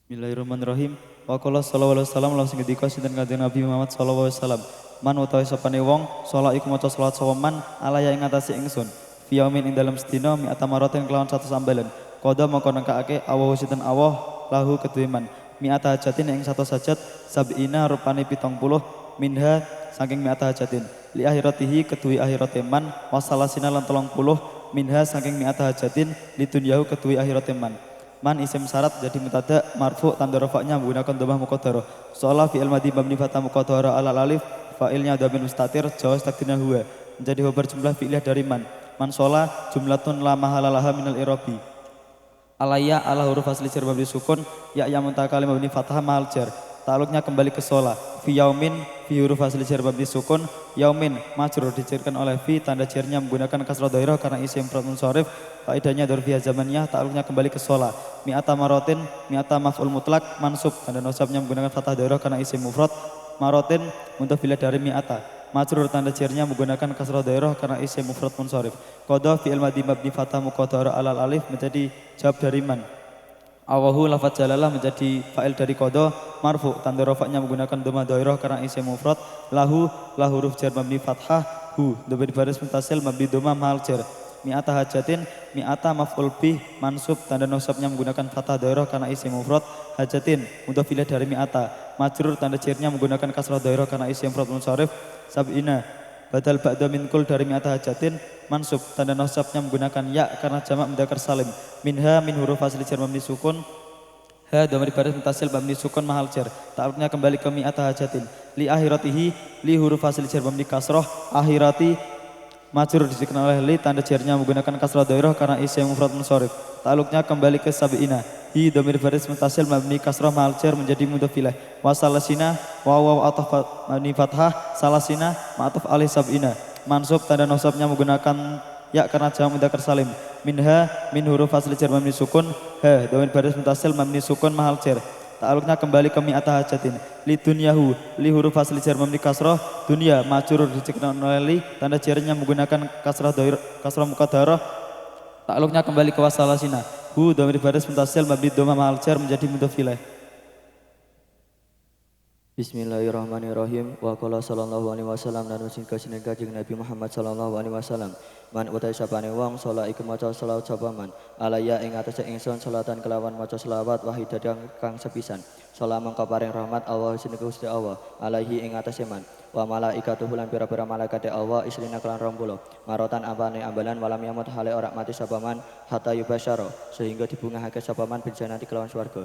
Bismillahirrahmanirrahim. Wa qala sallallahu alaihi wasallam langsung ngendika sinten Kanjeng Nabi Muhammad sallallahu alaihi wasallam man utawi sapane wong salat iku maca salat sapa man alaya ing atase ingsun fi yaumin ing dalem sedina mi'ata maratin kelawan 100 ambalan qada mongko nengkake Allah sinten Allah lahu kedue man mi'ata hajatin ing 100 hajat sab'ina rupane 70 minha saking mi'ata hajatin li akhiratihi kedue akhirate man wasalasina lan 30 minha saking mi'ata hajatin li dunyahu kedue akhirate man isim syarat jadi mutada marfu tanda rafa'nya menggunakan dhammah muqaddarah sholat fi'il madhi mabni fathah muqaddarah alal alif fa'ilnya dhamir mustatir jawaz takdirnya huwa menjadi huwa berjumlah fi'iliyah dari man sholat jumlatun la mahalalaha minal irabi alayya ala huruf asli jar mabni sukun ya mutakalim mabni fathah mahal jar ta'alluqnya kembali ke sholat fi yaumin fi huruf asli jar mabni sukun yaumin majrur dijarkan oleh fi tanda jarnya menggunakan kasrah dhairah karena isim mufrad munsharif faedahnya dzarfiyah zamaniyah ta'alluqnya kembali ke sholat mi'ata marotin mi'ata maf'ul mutlak mansub tanda nasabnya menggunakan fathah dhairah karena isim mufrad marotin mudzafilah dari mi'ata majrur tanda jarnya menggunakan kasrah dhairah karena isim mufrad munsharif qada fi'il madhi mabni fathah muqaddarah alal alif menjadi jawab dari man awahu lafaz jalalah menjadi fa'il dari qada marfu tanda rafa'nya menggunakan dhamma dhairah karena isim mufrad lahu huruf jar mabni fathah hu dhamir baris muttasil mabni dhamma mahal jar mi'ata hajatin mi'ata maf'ul bih mansub tanda nasabnya menggunakan fathah dhairah karena isim mufrad hajatin mudzafilah dari mi'ata majrur tanda jarnya menggunakan kasrah dhairah karena isim mufrad munsharif sab'ina badal ba'da min kul dari mi'ata hajatin mansub tanda nasabnya menggunakan ya karena jamak mudzakkar salim minha min huruf asli jar mabni sukun ha dhamir baris muttasil mabni sukun mahal jar ta'alluqnya kembali ke mi'ata hajatin li akhiratihi li huruf asli jar mabni kasrah akhirati majrur dikenal oleh li tanda jarnya menggunakan kasrah dhairah karena isim mufrad munsharif ta'alluqnya kembali ke sab'ina hi dhamir baris muttasil mabni kasrah mahal jar menjadi mudzafilah wa salasina wa ataf mabni fathah salasina ma'tuf alih sab'ina mansub tanda nasabnya menggunakan ya karena jamak mudzakkar salim minha min huruf asli jar mabni sukun ha dhamir baris muttasil mabni sukun mahal jar ta'alluqnya kembali ke mi'ata hajatin li dunyahu li huruf asli jar mabni kasrah dunya majrur dikenal oleh li tanda jarnya menggunakan kasrah dhairah kasrah muqaddarah ta'alluqnya kembali ke wasalasina hu dhamir baris muttasil mabni dhamma mahal jar menjadi mudzafilah. Bismillahirrahmanirrahim. Wa qala sallallahu alaihi wasallam lan usin kasine Kanjeng Nabi Muhammad sallallahu alaihi wasallam man utai sapane wong salat iku maca selawat sapa man alaya ing atase ingsun salatan kelawan maca selawat wahidatan kang sepisan salat mangka paring rahmat Allah sing Gusti Allah alaihi ing atase man wa malaikatu lan pira-pira malaikat Allah isrina kelan 20 marotan apane ambalan walam yamut hale ora mati sapa man hatta yubasyara sehingga dibungahake sapa man benjanati kelawan swarga.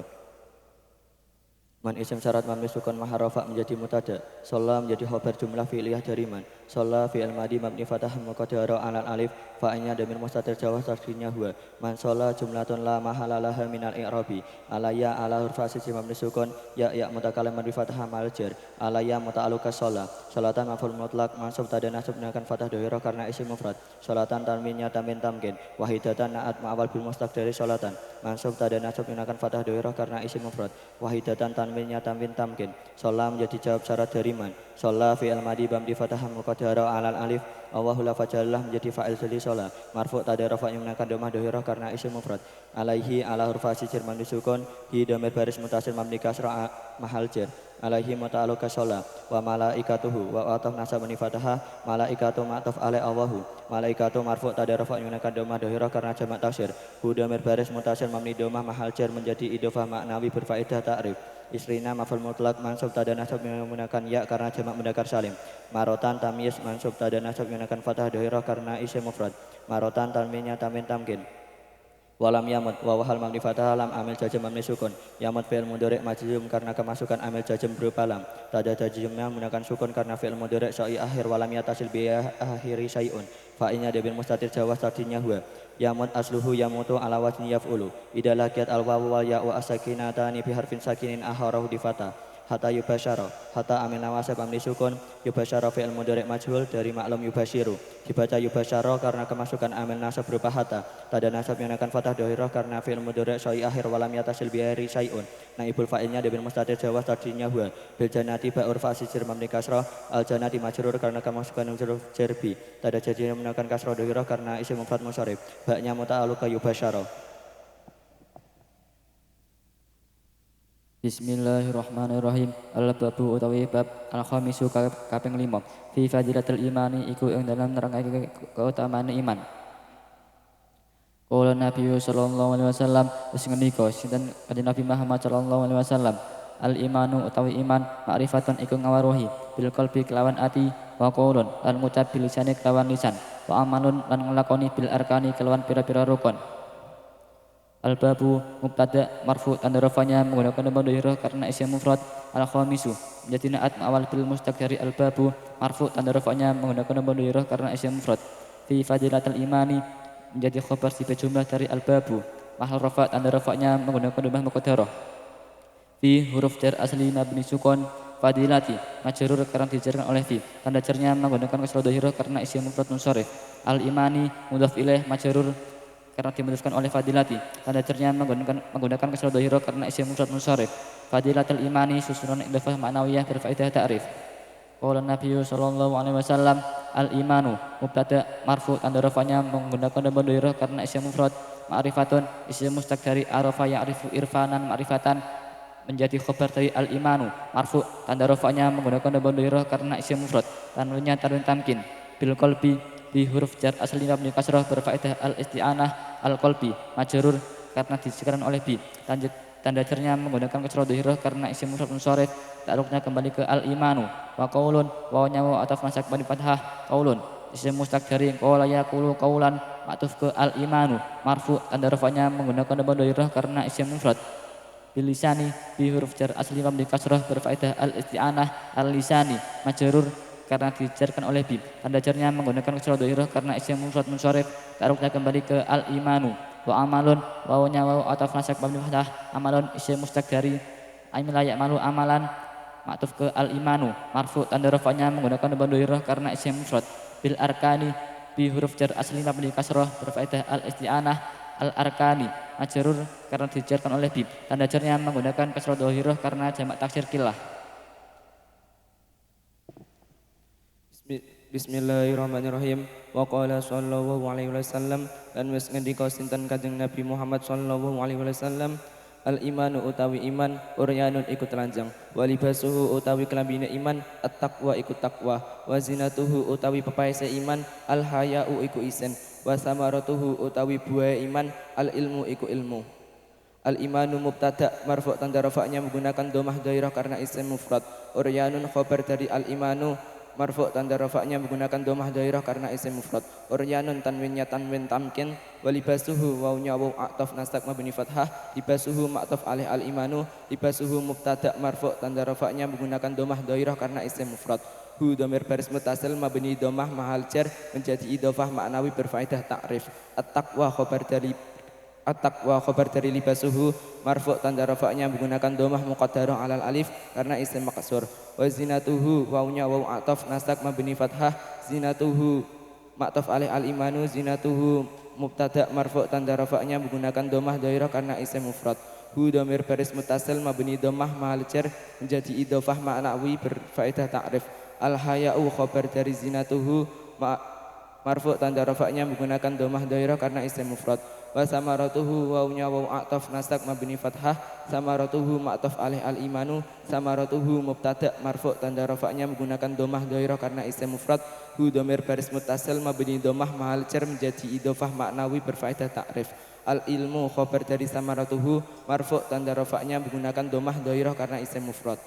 Man isim syarat mabni sukun maharafa menjadi mutada sholla menjadi khobar jumlah fi'liyah dari man sholla fi'il madi mabni fathah muqaddara alal alif fa'ilnya dhamir mustatir jawaz tasdhinya huwa man sholla jumlatun la mahalalaha minal i'rabi alaya ala huruf asli mabni sukun ya mutakalim mabni fathah mal jar alaya muta'alluqa sholla sholatan maf'ul mutlaq mansub tada nasab dengan fathah dhairah karena isim mufrad sholatan tanwinnya tamin tamkin wahidatan na'at ma'awal bil mustaqdari sholatan mansub tada nasab dengan fathah dhairah karena isim mufrad wahidatan tanwinnya tanwin tamkin sholat menjadi jawab syarat dari man sholat fi'il madi bamdi fathah muqaddara alal alif Allahu la fajallah menjadi fa'il dari sholat marfu' tada rafa' yang menakan domah dohirah karena isim mufrad alaihi ala huruf asli mabni sukun hi dhamir baris muttasil mabni kasrah mahal jar alaihi muta'alluqa sholat wa malaikatuhu wa ataf nasab mabni fathah malaikatu ma'tuf alai Allahu malaikatu marfu' tada rafa' yang menakan domah dohirah karena jamak taksir hu dhamir baris muttasil mabni domah mahal jar menjadi idhofah maknawi berfaedah ta'rif isrina maf'ul mutlaq mansub tada nasab menggunakan ya karena jamak mudzakkar salim marotan tamyiz mansub tada nasab menggunakan fathah dhairah karena isim mufrad. Marotan tanwinnya tanwin tamkin. Walam yamut wa wahal mabni fathah lam amil jazm mabni sukun. Yamut fi'il mudhari' majzum karena kemasukan amil jazm berupa lam. Tada jazmnya menggunakan sukun karena fi'il mudhari' syai akhir walam yatasil bi akhiri syai'un. Fa'ilnya bil mustatir jawaz tadinya huwa. Yamut asluhu yamutu ala wazni yaf'ulu. Idza laqiyat al wawu wal ya'u as-sakinatani bi harfin sakinin akharahu di fathah. Hatta yubasyara, hatta amin nawasib amri sukun, yubasyara fi'il mudhari' majhul dari maklum yubasyiru. Dibaca yubasyara karena kemasukan amil nasab berupa hatta. Tada nasab yang akan fathah dhairah karena fi'il mudhari' syai akhir walam yatasil bi'ari syai'un. Naibul fa'ilnya bil mustatir jawaz tadinya huwa. Bil jannati ba'ur fa'sijir mamni kasrah, al jannati majrur karena kemasukan huruf jerbi. Tada jadinya menggunakan kasrah dhairah karena isim mufrad musyarif. Ba'nya muta'alluqa yubasyara. Bismillahirrahmanirrahim. Al-babu utawi bab al-khamisu kaping 5. Fi fadilatul imani iku ing dalam nerangake keutamaan iman. Qala Nabi sallallahu alaihi wasallam wis ngendika sinten kanjeng Nabi Muhammad sallallahu alaihi wasallam, al-imanu utawi iman ma'rifatun iku ngawaruhi bil qalbi kelawan ati wa qaulun lan ngucap bil lisani kelawan lisan wa amalun lan nglakoni bil arkani kelawan pira-pira rukun. Al-babu mubtada marfu tanda rafanya menggunakan dhamma dhairah karena isim mufrad. Al-khamisu menjadi naat awal bil mustaq dari al-babu marfu tanda rafanya menggunakan dhamma dhairah karena isim mufrad. Fi fadilatul imani menjadi khabar sifat jumlah dari al-babu mahal rafa tanda rafanya menggunakan dhammah muqaddarah. Fi huruf jar asli mabni sukun fadilati majrur karena dijarkan oleh fi tanda jarnya menggunakan kasrah dhairah karena isim mufrad munsharif. Al-imani mudhaf ilaih majrur karena dimudafkan oleh fadilati tanda jarnya menggunakan kasrah dhairah karena isim mufrad munsharif. Fadilatul imani susunan idhofah ma'nawiyah berfaedah ta'rif. Qala Nabi sallallahu alaihi wasallam, al imanu mubtada marfu tanda rafanya menggunakan dhamma dhairah karena isim mufrad. Ma'rifatun isim mustaq dari arafa ya'rifu irfanan ma'rifatan menjadi khabar dari al imanu marfu tanda rafanya menggunakan dhamma dhairah karena isim mufrad. Tanwinnya tanwin tamkin bil qalbi di huruf jar asli mabni kasrah berfaedah al-isti'anah al-qalbi majrur karena disekarang oleh bi. Tanda jarnya menggunakan kasrah dhairah karena isim mufrad munsharif. Ta'alluqnya kembali ke al-imanu wa qaulun wawnya wa ataf nasak bani fathah qaulun isim mustaq dari qala yaqulu qaulan ma'tuf ke al-imanu marfu tanda rafanya menggunakan dhamma dhairah karena isim mufrad. Bilisani bi huruf jar asli mabni kasrah berfaedah al-isti'anah al-lisani majrur karena dijarkan oleh bi. Tanda jarnya menggunakan kasrah dhairah karena isim mufrad munsharif. Ta'alluqnya kembali ke al-imanu wa amalun wawnya waw ataf nasak mabni fathah amalun isim mustaq dari amila ya'malu amalan ma'tuf ke al-imanu marfu tanda rafanya menggunakan dhamma dhairah karena isim mufrad. Bil arkani bi huruf jar asli mabni kasrah berfaedah al-isti'anah al-arkani majrur karena dijarkan oleh bi. Tanda jarnya menggunakan kasrah dhairah karena jamak taksir kilah. Bismillahirrahmanirrahim. Wa qala sallallahu alaihi wasallam lan wis ngendika sinten Kanjeng Nabi Muhammad sallallahu alaihi wasallam, al imanu utawi iman uryanun iku telanjang wa libasuhu utawi kelambine iman at-taqwa iku takwa wa zinatuhu utawi pepaese iman al haya'u iku isen wa samaratuhu utawi buahe iman al ilmu iku ilmu. Al imanu mubtada marfu tanda rafa'nya menggunakan dhammah dhairah karena isim mufrad. Uryanun khabar dari al imanu marfu tanda rafa'nya menggunakan dhammah dhairah karena isim mufrad. Uryanun tanwinnya tanwin tamkin wa libasuhu wawnya waw a'taf nasab mabni fathah libasuhu ma'taf alih al imanu libasuhu mubtada marfu tanda rafa'nya menggunakan dhammah dhairah karena isim mufrad. Hu dhamir baris mutasil mabni dhammah mahal jar menjadi idhofah maknawi berfaedah ta'rif. At-taqwa khabar dari libasuhu marfu tanda rafa'nya menggunakan dhammah muqaddarah alal alif karena isim maqsur. Wa zinatuhu wawnya waw ataf nasab mabni fathah zinatuhu ma'taf alih al imanu zinatuhu mubtada marfu tanda rafa'nya menggunakan dhammah dhairah karena isim mufrad. Hu dhamir baris mutasil mabni dhammah mahal jar menjadi idhofah maknawi berfaedah ta'rif. Al haya'u khabar dari zinatuhu marfu tanda rafa'nya menggunakan dhammah dhairah karena isim mufrad. Wa samaratuhu wawnya waw a'taf nasab mabni fathah samaratuhu ma'taf alih al imanu samaratuhu mubtada marfu tanda rafa'nya menggunakan dhammah dhairah karena isim mufrad. Hu dhamir baris muttasil mabni dhammah mahal jar menjadi idhofah maknawi berfaedah ta'rif. Al ilmu khabar dari samaratuhu marfu tanda rafa'nya menggunakan dhammah dhairah karena isim mufrad.